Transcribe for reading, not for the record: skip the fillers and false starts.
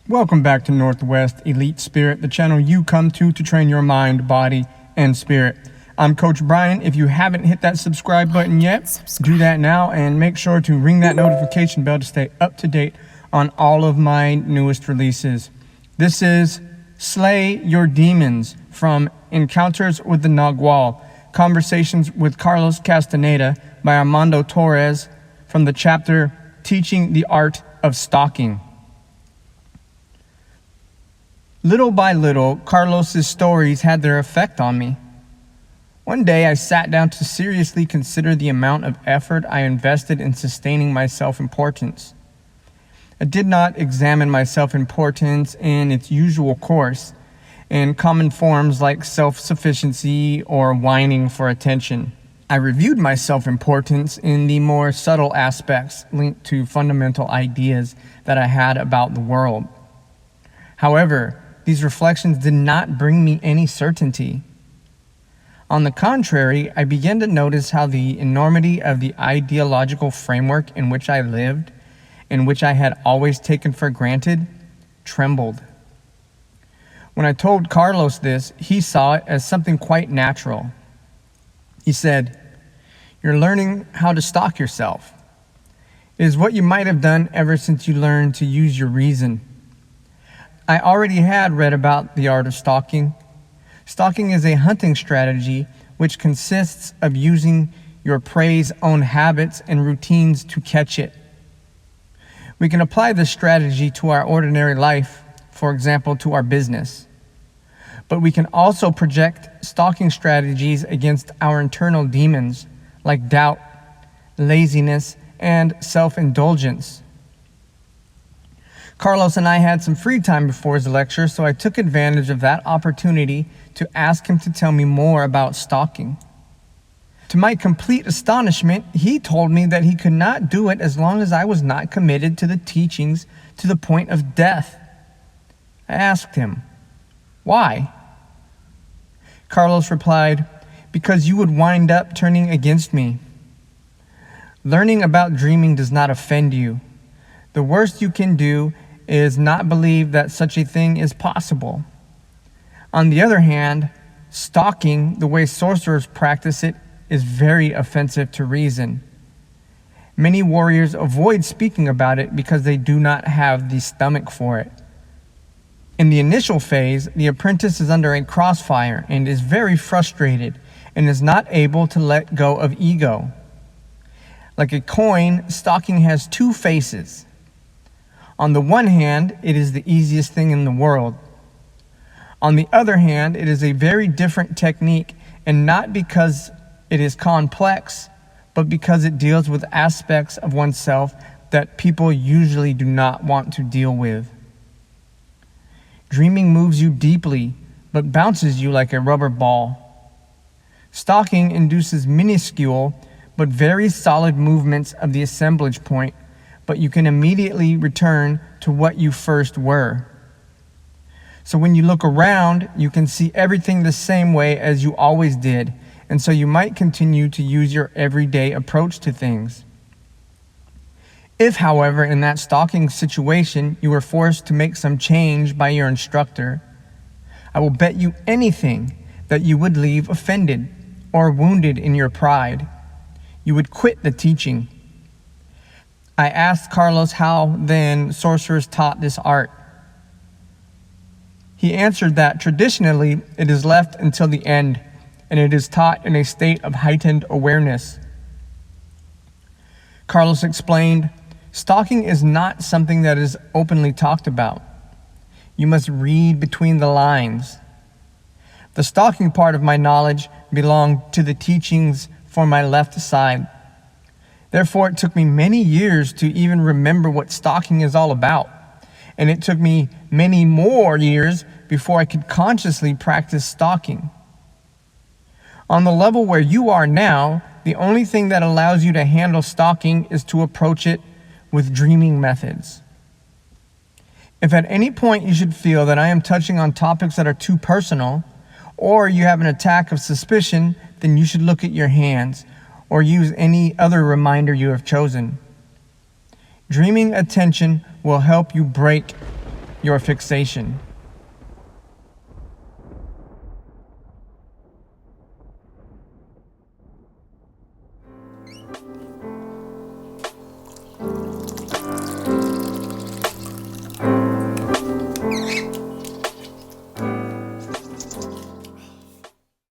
Welcome back to Northwest Elite Spirit, the channel you come to train your mind, body, and spirit. I'm Coach Brian. If you haven't hit that subscribe button yet, do that now and make sure to ring that notification bell to stay up to date on all of my newest releases. This is Slay Your Demons from Encounters with the Nagual, Conversations with Carlos Castaneda by Armando Torres from the chapter Teaching the Art of Stalking. Little by little, Carlos's stories had their effect on me. One day, I sat down to seriously consider the amount of effort I invested in sustaining my self-importance. I did not examine my self-importance in its usual course, in common forms like self-sufficiency or whining for attention. I reviewed my self-importance in the more subtle aspects linked to fundamental ideas that I had about the world. However, these reflections did not bring me any certainty. On the contrary, I began to notice how the enormity of the ideological framework in which I lived, and which I had always taken for granted, trembled. When I told Carlos this, he saw it as something quite natural. He said, "You're learning how to stalk yourself. It is what you might have done ever since you learned to use your reason." I already had read about the art of stalking. Stalking is a hunting strategy which consists of using your prey's own habits and routines to catch it. We can apply this strategy to our ordinary life, for example, to our business. But we can also project stalking strategies against our internal demons like doubt, laziness, and self-indulgence. Carlos and I had some free time before his lecture, so I took advantage of that opportunity to ask him to tell me more about stalking. To my complete astonishment, he told me that he could not do it as long as I was not committed to the teachings to the point of death. I asked him, "Why?" Carlos replied, "Because you would wind up turning against me. Learning about dreaming does not offend you. The worst you can do is not believe that such a thing is possible. On the other hand, stalking, the way sorcerers practice it, is very offensive to reason. Many warriors avoid speaking about it because they do not have the stomach for it. In the initial phase, the apprentice is under a crossfire and is very frustrated and is not able to let go of ego. Like a coin, stalking has two faces. On the one hand, it is the easiest thing in the world. On the other hand, it is a very different technique, and not because it is complex, but because it deals with aspects of oneself that people usually do not want to deal with. Dreaming moves you deeply, but bounces you like a rubber ball. Stalking induces minuscule, but very solid movements of the assemblage point, but you can immediately return to what you first were. So when you look around, you can see everything the same way as you always did, and so you might continue to use your everyday approach to things. If, however, in that stalking situation, you were forced to make some change by your instructor, I will bet you anything that you would leave offended or wounded in your pride. You would quit the teaching. I asked Carlos how then sorcerers taught this art. He answered that traditionally it is left until the end, and it is taught in a state of heightened awareness. Carlos explained, stalking is not something that is openly talked about. You must read between the lines. The stalking part of my knowledge belonged to the teachings for my left side. Therefore, it took me many years to even remember what stalking is all about, and it took me many more years before I could consciously practice stalking. On the level where you are now, the only thing that allows you to handle stalking is to approach it with dreaming methods. If at any point you should feel that I am touching on topics that are too personal, or you have an attack of suspicion, then you should look at your hands, or use any other reminder you have chosen. Dreaming attention will help you break your fixation.